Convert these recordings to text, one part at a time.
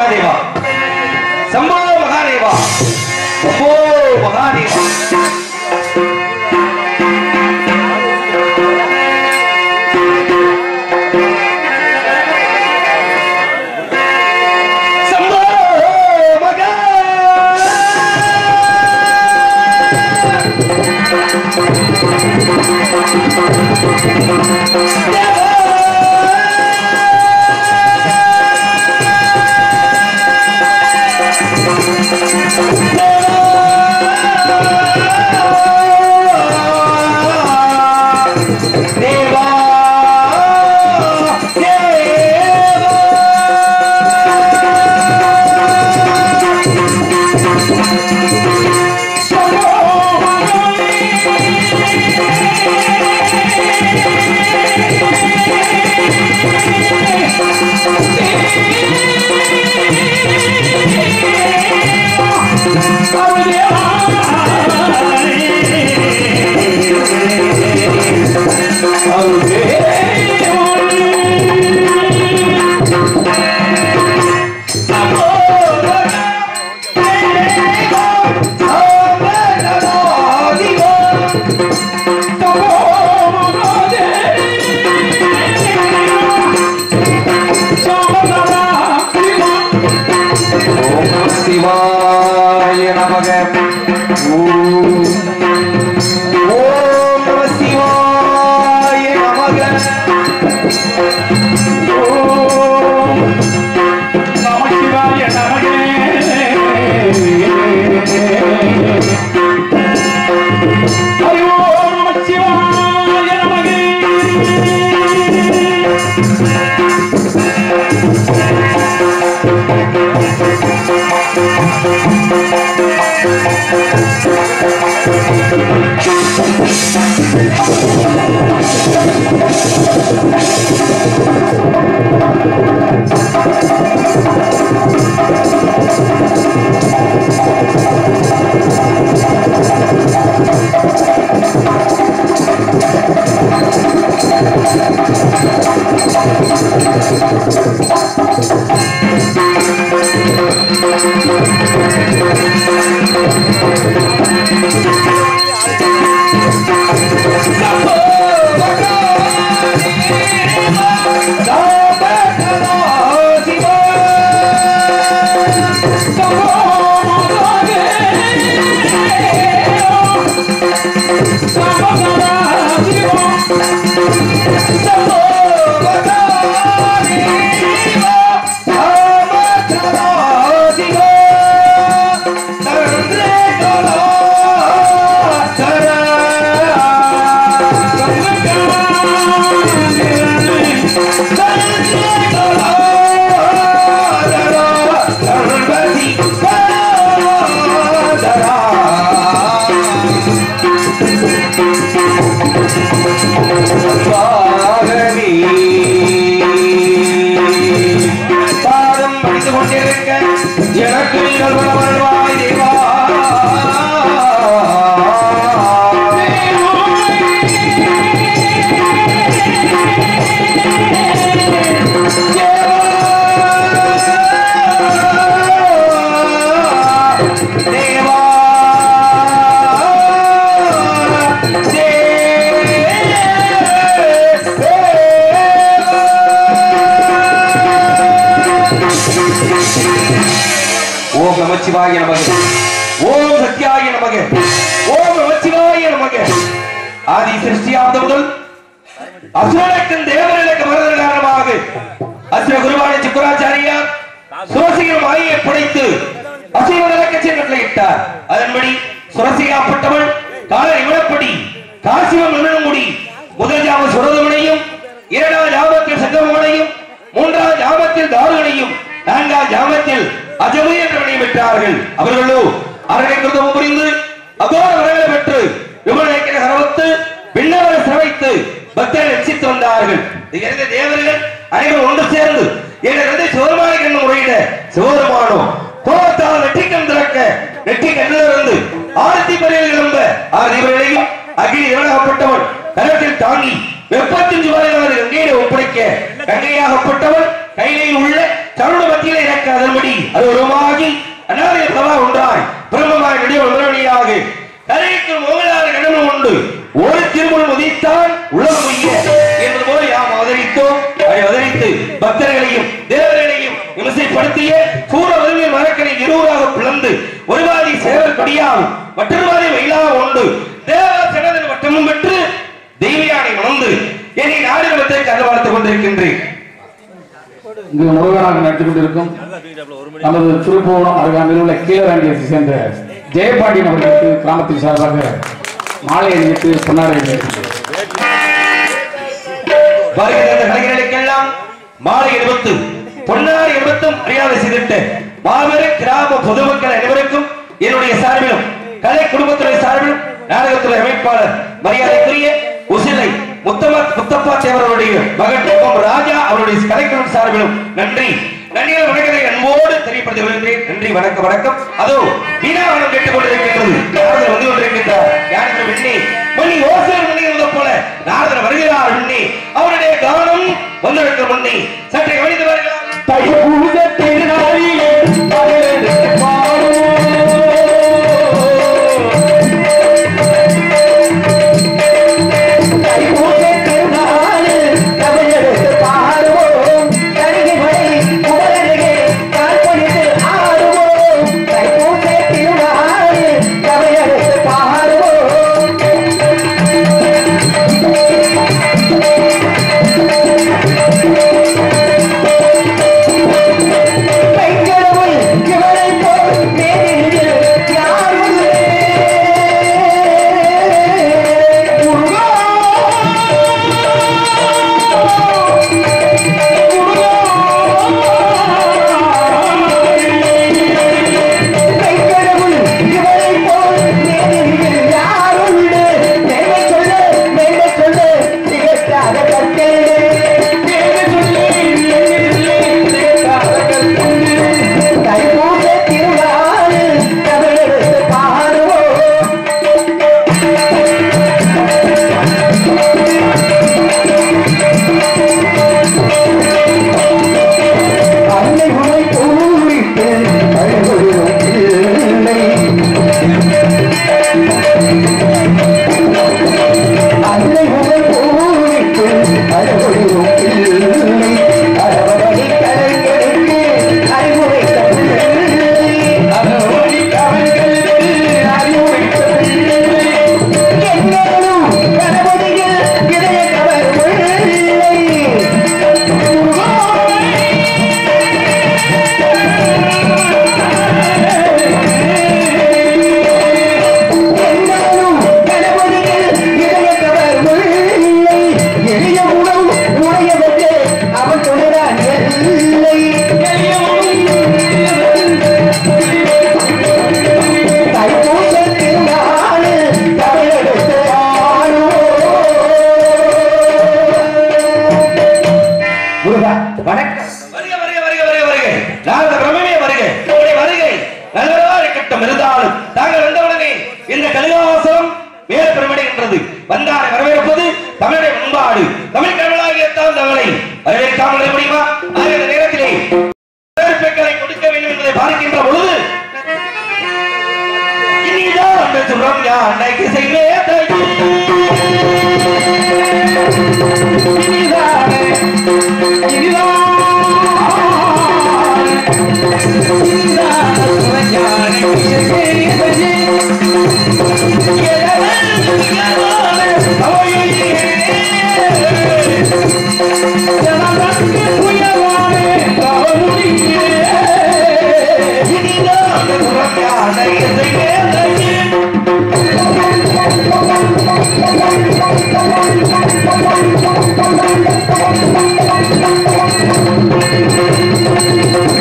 மகாதேவா சம்போ மகாதேவா சம்போ மகாதேவா நமச்சிவாய நமக. ஓம் சத்யாய நமக. ஓம் நமச்சிவாய நமக. ஆதி சிருஷ்டியாவது முதல் அசுரனுக்கும் தேவர்களுக்கு மரண காரணமாக அசுர குருவான சுக்கராச்சாரியார் சுரசிகம் ஆகிய படைத்து அசுரனுக்கு சென்றிட்டார். அதன்படி சுரசிகாப்பட்டவள் காலை இவளப்படி காசிவம் முடி முதல் ஜாம சுரதமனையும் இரண்டாம் ஜாமத்தில் சங்கமனையும் மூன்றாம் ஜாமத்தில் தாருகனையும் நான்காம் ஜாமத்தில் அஜபு என்றவனை பெற்றார்கள். அவர்களோ அரகை கிருதமும் புரிந்து அகோர வரங்களை பெற்று விமலேக்கிற கரவத்து பின்னவரை சிரவைத்து பக்தரை ரட்சித்து வந்தார்கள். இருந்த தேவர்கள் அனைவரும் ஒன்று சேர்ந்து எனது சிவருமான கண்ணு முறையிட சிவருமானோ கோபத்தால் நெற்றிக்கண் திறக்க நெற்றி கண்ணிலிருந்து ஆரத்தி பறையில் கிளம்ப ஆதிபரையும் அகில இரணப்பட்டவன் கரத்தில் தாங்கி 75 வயது கங்கையை ஒப்படைக்க கங்கையாகப்பட்டவன் கையிலே உள்ள தருண மத்தியிலே எனக்கு அதன்படி அது உருவாகி அநாரிய பிரபா ஒன்றாய் பிரம்மமாய் நடிவழியாக கரைக்கு மோகனார கடமை உண்டு ஒரு திருமுள் உதித்தான் உலகம் என்பது போல யாம் அவதரித்தோம். அவதரித்து பக்தர்களையும் தேவர்களையும் விமர்சைப்படுத்திய சூர வறுமையின் மரக்கனை இருவராக பிளந்து ஒருவாதி சேவல் கொடியாகும் மற்றொருவாதி மயிலாக உண்டு தேவ சனதன் வட்டமும் பெற்று தெய்வியானை மணந்து என்னை நாடினத்தை கருவாழ்த்துக் கொண்டிருக்கின்றேன். இங்கு முருகனாக நடத்தி கொண்டிருக்கும் நமது திருப்புவனம் அருகாமையில் உள்ள கீழராண்டியை சேர்ந்த ஜெயபாண்டியன் அவர்களுக்கு கிராமத்தின் சார்பாக மாலை அணிவித்து பொன்னாடை கலைஞர்களுக்கெல்லாம் மாலை எடுத்து பொன்னாடை எடுத்தும் மரியாதை செய்திட்டு மாபெரும் கிராம பொதுமக்கள் அனைவருக்கும் என்னுடைய சார்பிலும் கலை குடும்பத்துறை சார்பிலும் நாடகத்துறை அமைப்பாளர் மரியாதைக்குரிய உசிலை முத்தப்பா தேவருடைய மகன் ராஜா அவருடைய கலைக்குழு சார்பிலும் நன்றி நன்றிகள் வணக்கத்தை அன்போடு தெரியப்படுத்தி வருகின்றேன். நன்றி வணக்கம் வணக்கம். அதோ வீணாவனம் கேட்டுக் கொண்டிருக்கின்றது நாரதர் வந்து கொண்டிருக்கின்றார். யாருக்கு விண்ணி மணி ஓசல் மணி போல நாரதர் வருகிறார். விண்ணி அவருடைய கவனம் வந்திருக்கிற முன்னி சற்றை கவனித்து வருகிறார்.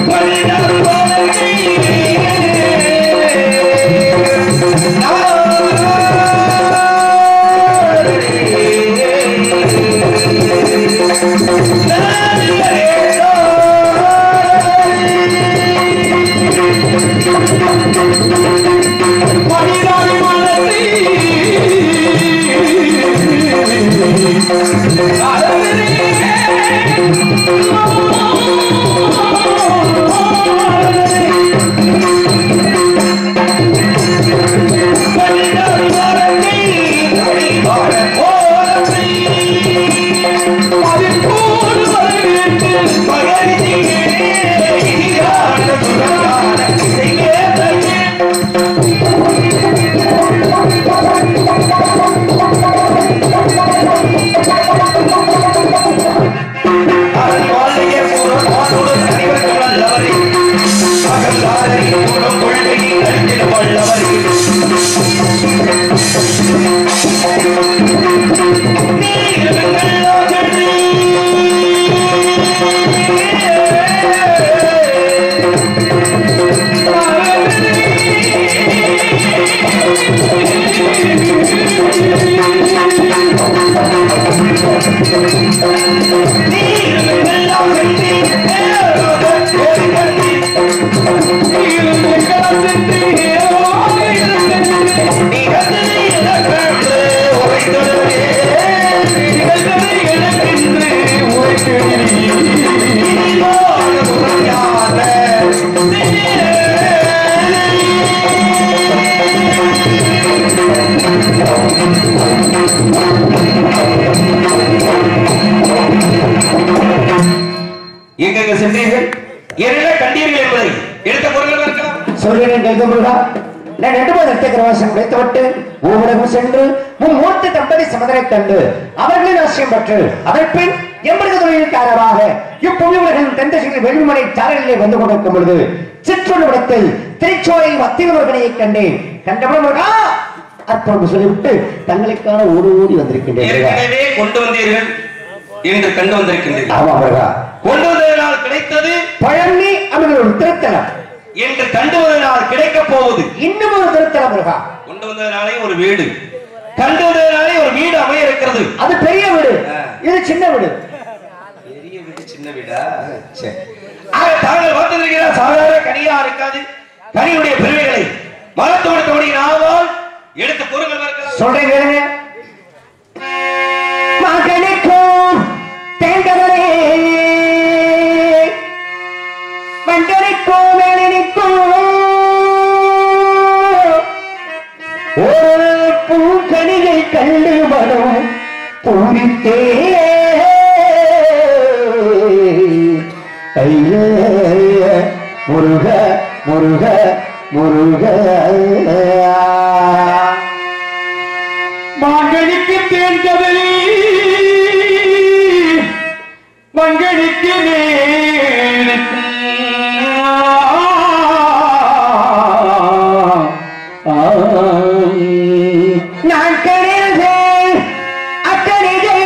What அகங்காரை குணம் கொள்கையை கருத்தில் வல்லவர்கள் எங்க சென்றீர்கள் என்ன கண்டீர்கள் என்பதை எடுத்த பொருள்கள் இருக்கலாம் சொல்கிறேன் கைதமுருகா. நான் 2 நட்சத்திரவாசம் கிடைத்துவிட்டு ஊரகம் சென்று மூத்த தம்பதி சமதரை கண்டு அவர்களின் ஆசிரியம் பெற்று அதற்பின் எம்பது தொழில் காரணமாக இப்புவி உலகின் தென்திசையில் வெள்ளிமலை சாரலிலே வந்து கொண்டிருக்கும் பொழுது சிற்றொன்னிடத்தில் திருச்சோலை வத்தியவர்கனையை கண்டேன். கண்டபடி அற்புதம் சொல்லிவிட்டு தங்களுக்கான ஓடி வந்திருக்கின்றேன். ஏற்கனவே கொண்டு வந்தீர்கள் என்று கண்டு வந்திருக்கின்றீர்கள். ஆமா முருகா. கொண்டு வந்ததனால் கிடைத்தது பழனி அமைந்த ஒரு திருத்தலம் என்று கண்டு வந்ததனால் கிடைக்க போவது இன்னும் ஒரு திருத்தலம் முருகா. கொண்டு வந்ததனாலே ஒரு வீடு, கண்டு வந்ததனாலே ஒரு வீடு அமைய இருக்கிறது. அது பெரிய வீடு, இது சின்ன வீடு. பெரிய வீடு சின்ன வீடா? சரி. ஆக தாங்கள் வந்திருக்கிற சாதாரண கனியா இருக்காது. கனியுடைய பெருமைகளை மனத்தோடு நாவால் எடுத்து பொருள்கள் பார்க்கலாம். சொல்றேன் கேளுங்க. மகனுக்கும் தேங்கவரே மண்டனுக்கும் வேலனுக்கும் ஒரு பூக்கணிகள் கண்டு வரும் பூரித்தே முருக முருக முருக மாங்கனிக்கு தேர்ந்தவரே மங்கனிக்கு நான் கணிதே அக்கணிதே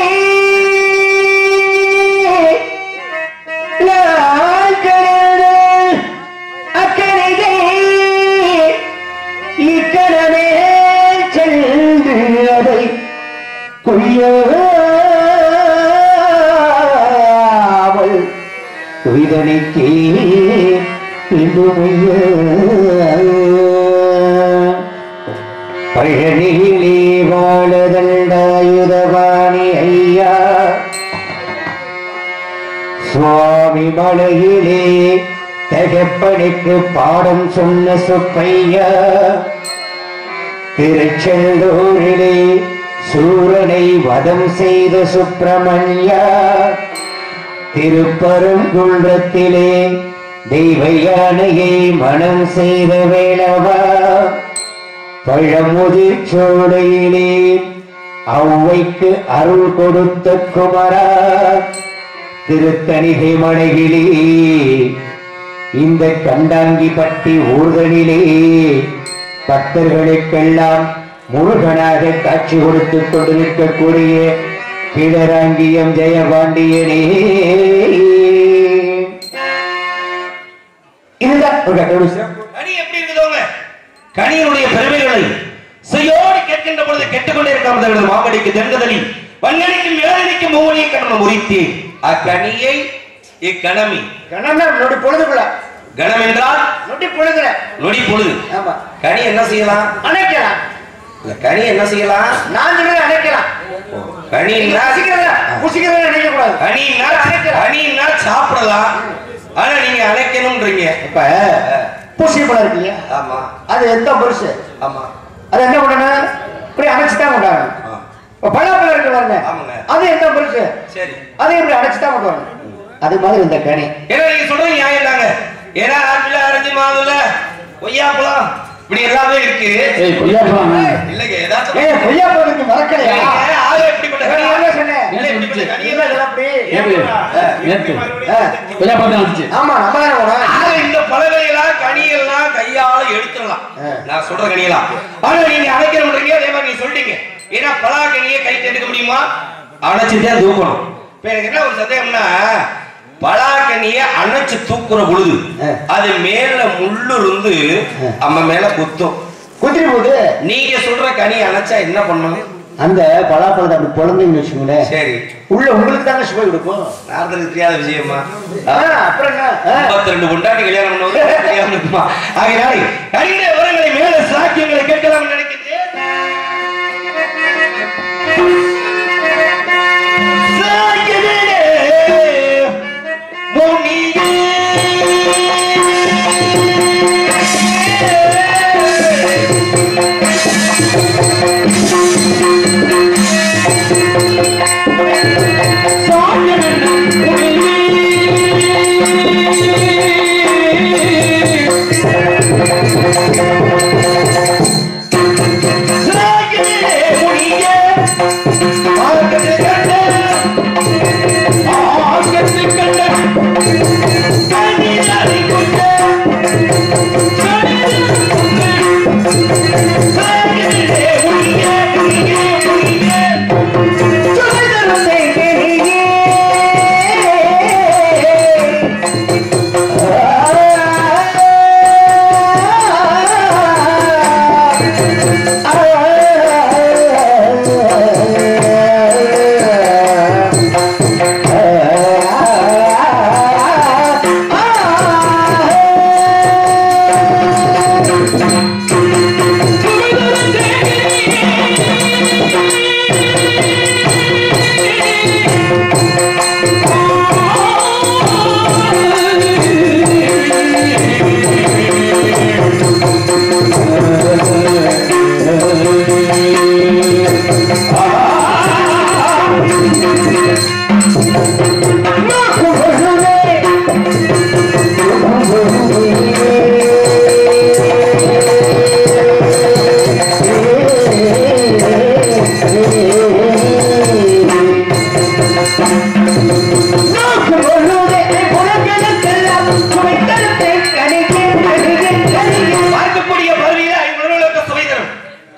நான் கணிதே அக்கணிதே இக்கணமே சென்று அதை கொய்யாமல் கொய்தனைக்கே பழனியிலே வாழதண்டாயுதவாணி ஐயா சுவாமி மலையிலே தகப்பனுக்கு பாடம் சொன்ன சுப்பையா திருச்செந்தூரிலே சூரனை வதம் செய்த சுப்பிரமணியா திருப்பரங்குன்றத்திலே தெய்வ யானையை மனம் செய்த வேளவா பழமுதிர் சோலையிலே ஔவைக்கு அருள் கொடுத்த குமரா திருத்தணிகை மலையிலே இந்த கண்டாங்கிப்பட்டி ஊர்தலிலே பக்தர்களுக்கெல்லாம் முருகனாக காட்சி கொடுத்துக் கொண்டிருக்கக்கூடிய கீழராங்கியம் ஜெயபாண்டியனே. இதுதான் கனி எப்படி இருக்குதோங்க? கனியினுடைய பெருமைகளை செய்யோடு கேட்கின்ற பொழுது கேட்டுக்கொண்டே இருக்காமல் மாமடிக்கு தென்கதலி வன்கணிக்கும் வேதனைக்கும் மூவனையை கணம் முறித்து அக்கனியை இக்கணமி கணம் நொடி பொழுதுக்குள்ள கணம் என்றால் நொடி பொழுதுல நொடி பொழுது. ஆமா. கனி என்ன செய்யலாம்? அணைக்கலாம். கனி என்ன செய்யலாம்? நான் சொல்றது அணைக்கலாம். கனின்னா நினைக்க கூடாது. கனின்னா சாப்பிடலாம். ஆனா நீங்க அணைக்கணும்ன்றீங்க. இப்ப பூசி பழம் இருக்கு இல்லையா? ஆமா. அது எந்த பொருசு? ஆமா. அது என்ன பண்ணணும்? இப்படி அணைச்சுதான் கொண்டாடணும். இப்ப பழப்பழம் இருக்கு பாருங்க. அது எந்த பொருசு? சரி. அதை இப்படி அணைச்சுதான் கொண்டாடணும். அது மாதிரி இந்த கனி. ஏன்னா நீங்க சொல்றது நியாயம் தாங்க. ஏன்னா ஆப்பிள், அரைச்சி மாதுளை, கொய்யாப்பழம் இப்படி எல்லாமே இருக்கு. கொய்யாப்பழம் இல்லைங்க ஏதாச்சும் கொய்யாப்பழத்துக்கு மறக்கலையா? ஆக எப்படிப்பட்ட கனி? சொன்னேன் கொய்யாப்பழம் வந்துச்சு. ஆமா நம்ம இந்த பழம் நான் சொல்ற கனியலாம். ஆனா நீங்க அணைக்கிறீங்க, அதே மாதிரி நீங்க சொல்றீங்க. ஏன்னா பலாக்கனியை கைட்டு எடுக்க முடியுமா? அணைச்சுதான் தூக்கணும். இப்ப எனக்கு என்ன ஒரு சந்தேகம்னா, பலாக்கனிய அணைச்சு தூக்குற பொழுது அது மேல முள்ளு இருந்து அம்மா மேல குத்தும். குத்திரி போது நீங்க சொல்ற கனி அணைச்சா என்ன பண்ணணும்? அந்த பலாப்பழத்தை அப்படி குழந்தைன்னு வச்சுக்கோங்களேன், சரி, உள்ள உங்களுக்கு தாங்க சுவை கொடுக்கும். நாரதனுக்கு தெரியாத விஷயமா? அப்புறம் என்ன 52 கொண்டாடி கல்யாணம் பண்ணுவது தெரியாம இருக்குமா? ஆகையால் கனிட விவரங்களை மேல சாக்கியங்களை கேட்கலாம் நினைக்கிறேன்.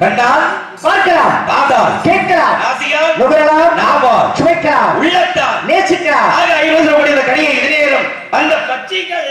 கண்டால் பார்க்கலாம், பார்த்தால் கேட்கலாம், ஆசையால் நுகரலாம், நாவால் சுவைக்கலாம், உள்ளத்தால் நேசிக்கலாம். ஆக 50 கோடி கனியை இது நேரம் அந்த பச்சைகள்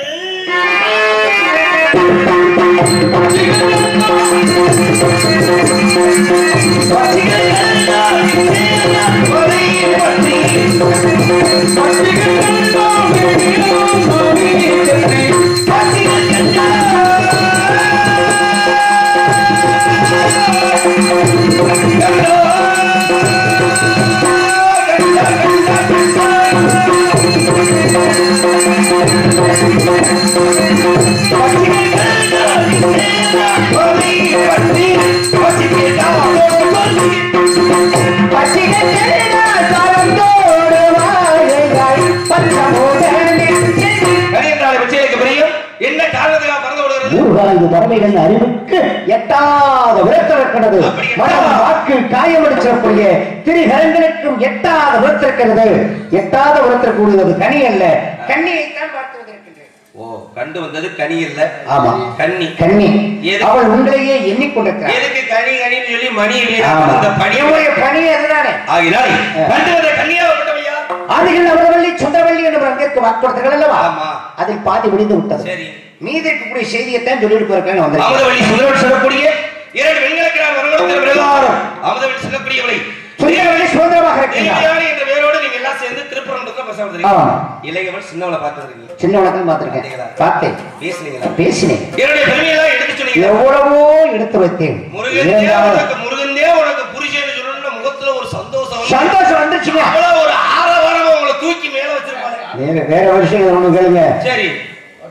என்ன காரணத்துக்காக பறந்து விடுகிறது? 4 பறவைகள் அறிவுக்கு எட்டாத உயர்த்திருக்கிறது. மனம் வாக்கு காயமடிச்சிடக்கூடிய திரிகரங்களுக்கும் எட்டாத உயர்த்திருக்கிறது. எட்டாத உயர்த்தக்கூடியது கனி அல்ல, கண்ணியைத்தான் பார்த்து வந்திருக்கின்றேன். ஓ, கண்டு வந்தது கனி இல்ல. ஆமா, கண்ணி. கண்ணி அவள் உங்களையே எண்ணிக்கொண்டிருக்கிறார். எதுக்கு கனி கனின்னு சொல்லி மணி அந்த பணியுடைய பணி அதுதானே. ஆகினால் கண்டு வந்த கன்னியாகப்பட்டவையா ஆதிகள் அமரவள்ளி சுந்தரவள்ளி என்று அங்கிற்கு வாக்குறுத்தர்கள் அல்லவா? அதில் பாதி முடிந்து விட்டது. சரி, மீதி இருக்கக்கூடிய செய்தியைத்தான் சொல்லிட்டு போயிருக்காங்க. அமுதவள்ளி சுந்தரவள்ளி சொல்லக்கூடிய 2 பெண்களுக்கு நான் வரவழைத்த பிரகாரம் அமுதவள்ளி சொல்லக்கூடியவளை சுந்தரவள்ளி சுதந்திரமாக இருக்கிறார் என்ற பேரோடு நீங்க எல்லாம் சேர்ந்து திருப்பரங்குன்றத்துல பஸ் வந்துருக்கீங்க. இளையவள் சின்னவளை பார்த்துருக்கீங்க. சின்னவளை பார்த்திருக்கேன், பார்த்தேன், பேசுனீங்களா? பேசினேன். என்னுடைய பெருமையெல்லாம் எடுத்து சொன்னீங்க. எவ்வளவோ எடுத்து வைத்தேன். முருகந்தே உனக்கு புரிஷன்னு சொல்லணும்னா முகத்துல ஒரு சந்தோஷம் சந்தோஷம் வந்துச்சுங்க. அவ்வளவு ஒரு ஆரவாரமா உங்களை தூக்கி மேல வச்சிருப்பாங்க. வேற விஷயம் ஒண்ணு கேளுங்க. சரி,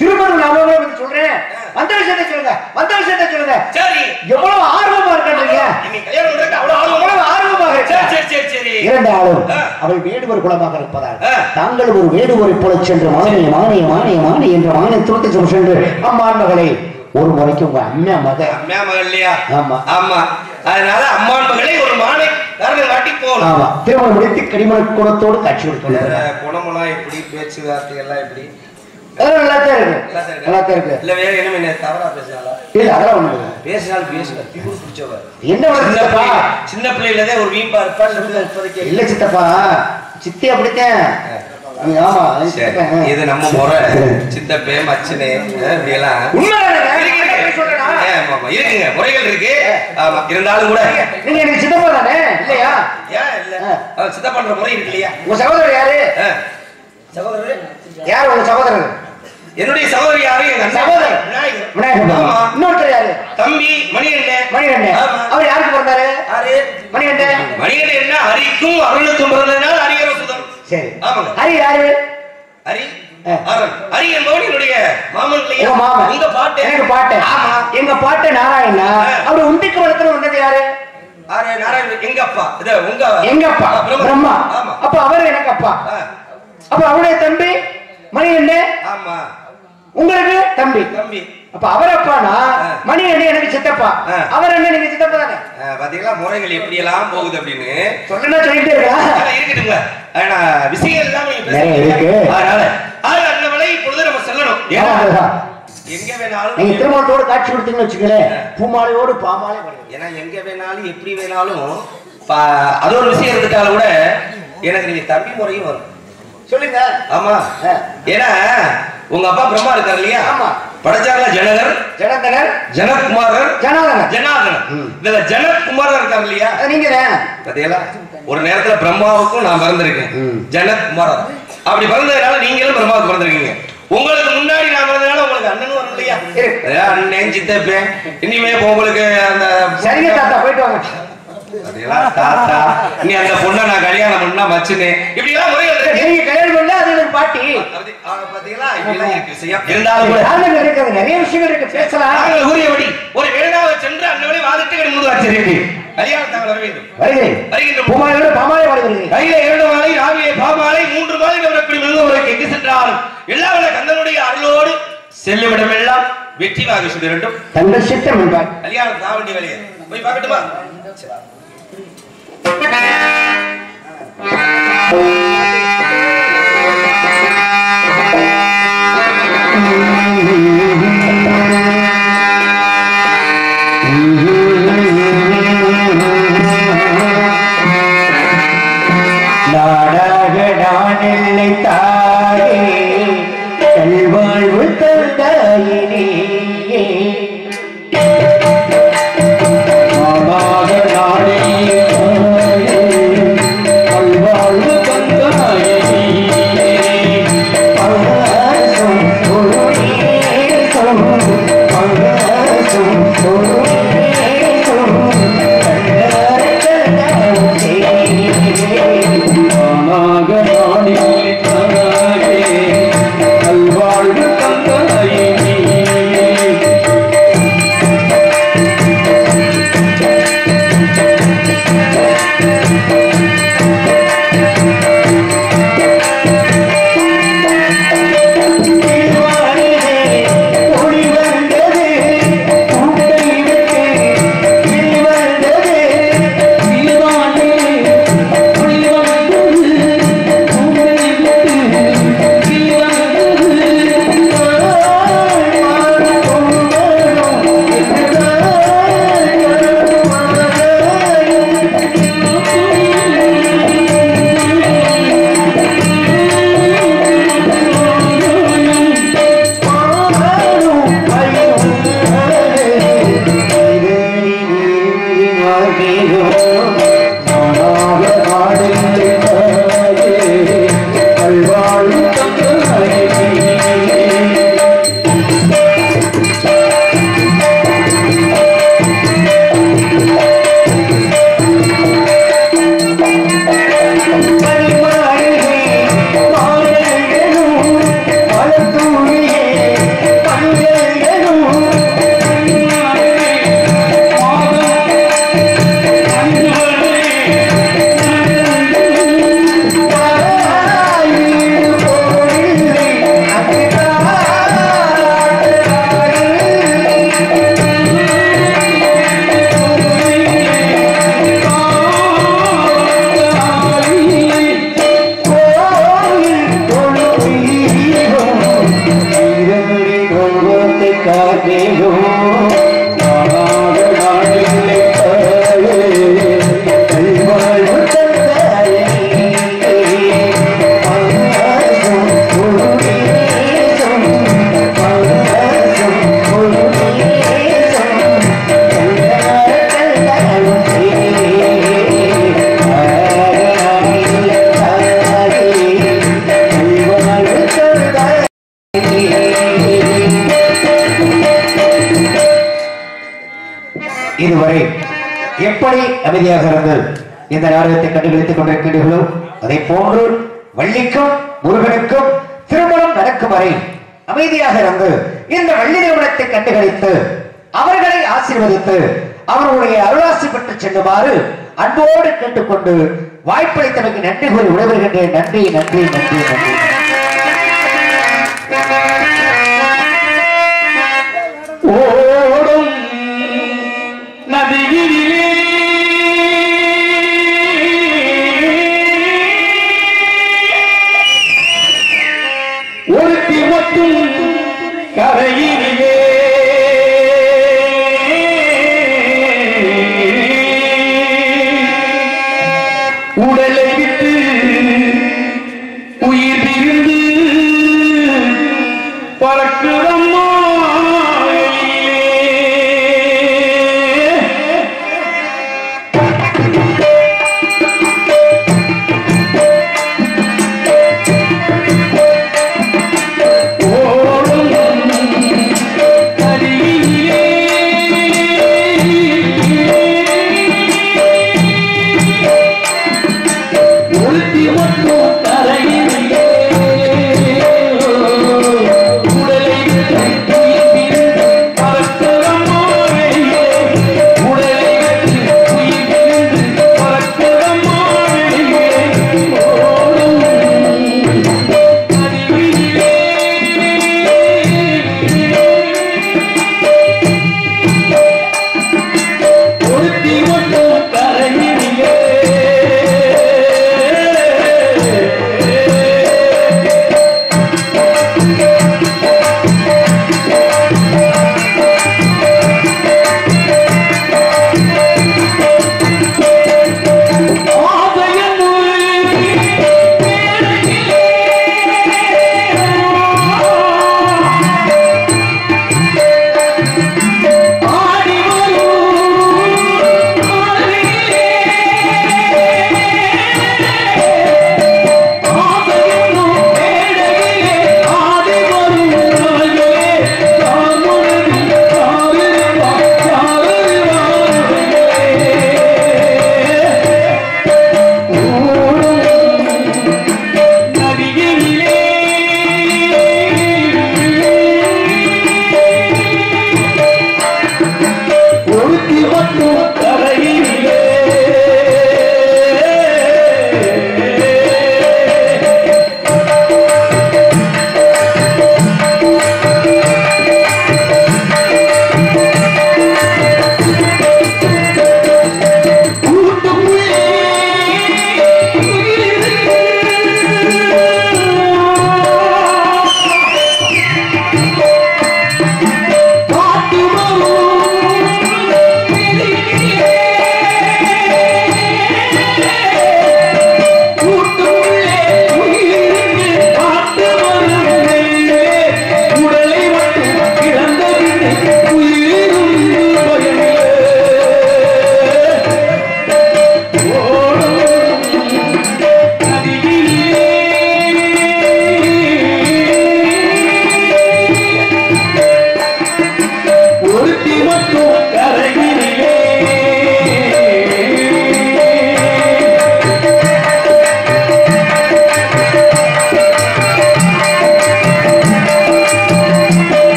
திருமணம் நாம சொல்றேன். வந்த விஷயத்தை சொல்லுங்க, வந்த விஷயத்தை சொல்லுங்க. சரி, எவ்வளவு ஆர்வமா இருக்காங்க. இன்னைக்கு கல்யாணம் பண்றதுக்கு அவ்வளவு ஆர்வமாக இருக்கு. சரி சரி சரி. இரண்டாலும் அவள் வேடுவர் குலமாக இருப்பதால் தாங்கள் ஒரு வேடுவரை போல சென்று மானிய மானிய மானிய மானிய என்ற மானிய துருத்தி சென்று அம்மான் மகளை ஒரு முறைக்கு உங்க அம்மா மகள் இல்லையா? ஆமா ஆமா. அதனால அம்மான் மகளை ஒரு மானை காட்டி போகணும். ஆமா, திருமணம் முடித்து கடிமண குணத்தோடு காட்சி கொடுத்து குணமெல்லாம் எப்படி, பேச்சு வார்த்தை எல்லாம் எப்படி? நல்லா தான் இருக்கு, நல்லா தான் இருக்கு. இல்ல வேற என்ன தவறா பேசினாலா? இல்ல அதெல்லாம் ஒண்ணு பேசினாலும் பேசுங்க, திமிரு பிடிச்சவ. என்ன சித்தப்பா, சின்ன பிள்ளையிலதான் ஒரு வீம்பா இருப்பா. இப்போதைக்கு இல்ல சித்தப்பா, சித்தி அப்படித்தான். ஆமா இது நம்ம முறை. சித்தப்பே மச்சனே இப்படியெல்லாம் இருக்குங்க, முறைகள் இருக்கு. ஆமா, இருந்தாலும் கூட நீங்க எனக்கு சித்தப்பா தானே இல்லையா? ஏன் இல்ல, சித்தப்பான்ற முறை இருக்கு இல்லையா? உங்க சகோதரர் யாரு? சகோதரர் யாரு உங்க சகோதரர்? என்னுடைய சகோதரி யாரு? எங்க சகோதரர் விநாயகர். இன்னொருத்தர் யாரு? தம்பி மணிகண்டன். மணிகண்டன். அவர் யாருக்கு பிறந்தாரு? மணிகண்டன். மணிகண்டன் என்ன ஹரிக்கும் அருளுக்கும் பிறந்ததுனால ஹரிஹர சுதன். சரி, ஆமாங்க. ஹரி யாரு? ஹரி அருள். ஹரி என்பவன் என்னுடைய மாமன் இல்லையா? மாமன். உங்க பாட்டு? எனக்கு பாட்டு. ஆமா, எங்க பாட்டு நாராயணா. அவர் உண்டிக்கு வளர்த்துல வந்தது யாரு? நாராயணன் எங்க அப்பா. இது உங்க எங்க அப்பா பிரம்மா. ஆமா. அப்ப அவர் எனக்கு அப்பா. அப்ப அவருடைய தம்பி மணிகண்டன். ஆமா, உங்களுக்கு தம்பி. தம்பி. அப்ப அவர் அப்பானா மணிகண்டன் எனக்கு சித்தப்பா. அவர் என்ன நீங்க சித்தப்பா தானே? பாத்தீங்களா முறைகள் எப்படி எல்லாம் போகுது அப்படின்னு சொல்லணும் சொல்லிட்டே இருக்கா? இருக்குதுங்க. ஆனா விஷயங்கள் எல்லாம் இருக்கு. அதனால அந்த வேலை இப்பொழுது நம்ம செல்லணும். எங்க வேணாலும் நீங்க திருமணத்தோடு காட்சி கொடுத்தீங்கன்னு வச்சுக்கலேன், பூமாலையோடு பாமாலை வரும். ஏன்னா எங்க வேணாலும் எப்படி வேணாலும் அது ஒரு விஷயம் இருந்துட்டால கூட எனக்கு நீங்க தம்பி முறையும் வரும். சொல்லுங்க. ஆமா, ஏன்னா உங்க அப்பா பிரம்மா இருக்காரு இல்லையா? ஆமா. படைச்சார்ல ஜனகர், ஜனகர், ஜனகுமாரர், ஜனாதனர், ஜனாதனர். இதுல ஜனகுமாரர் இருக்காரு இல்லையா? நீங்க பாத்தீங்களா, ஒரு நேரத்துல பிரம்மாவுக்கும் நான் பிறந்திருக்கேன், ஜனகுமாரர். அப்படி பிறந்ததுனால நீங்களும் பிரம்மாவுக்கு பிறந்திருக்கீங்க. உங்களுக்கு முன்னாடி நான் பிறந்ததுனால உங்களுக்கு அண்ணனும் வரும் இல்லையா? அண்ணன் சித்தப்பேன். இனிமே உங்களுக்கு அந்த சரிங்க தாத்தா போயிட்டு வாங்க. தாத்தா நீ அந்த பொண்ணை நான் கல்யாணம் பண்ணா மச்சுனே இப்படி எல்லாம் முறைகள் இருக்கு. நீங்க கல்யாணம் பண்ணா அது எனக்கு பாட்டி. பாத்தீங்களா, இப்படிலாம் இருக்கு விஷயம். இருந்தாலும் கூட நிறைய விஷயங்கள் இருக்கு, பேசலாம். நாங்கள் கூறியபடி ஒரு வேளாவை சென்று அன்னவரை வாதிட்டு மூணு ஆச்சரியம் கல்யாணத்தாக வர வேண்டும். வருகின்ற பூமாலையோடு பாமாலை வருகிறேன். கையில 2 மாலை, நாவிலே பாமாலை, 3 மாலை வரக்கூடிய மிருகங்களுக்கு எங்கு சென்றாலும் எல்லாவற்ற கந்தனுடைய அருளோடு செல்லுமிடம் எல்லாம் வெற்றி வாகி சொல்ல வேண்டும். தங்கள் சித்தம் என்பார். கல்யாணம் தான் வேண்டிய வேலையை போய் பார்க்கட்டுமா? நாடாக நான் இல்லை தாயே, நல்வாழ்வு தந்தாயினே. நாடாக நானே நல்வாழ்வு தந்தாயே. இதுவரை எப்படி அமைதியாக இருந்து இந்த நாடகத்தை கண்டுகளித்துக் கொண்டிருக்கிறீர்களோ அதை போன்று வள்ளிக்கும் முருகனுக்கும் திருமணம் நடக்கும் வரை அமைதியாக இருந்து இந்த வள்ளி நிறுவனத்தை கண்டுகளித்து அவர்களை ஆசீர்வதித்து அவர்களுடைய அருளாசி பெற்று செல்லுமாறு அன்போடு கேட்டுக்கொண்டு வாய்ப்பளித்தமைக்கு நன்றி கூறி விடைபெறுகின்றேன். நன்றி நன்றி நன்றி நன்றி.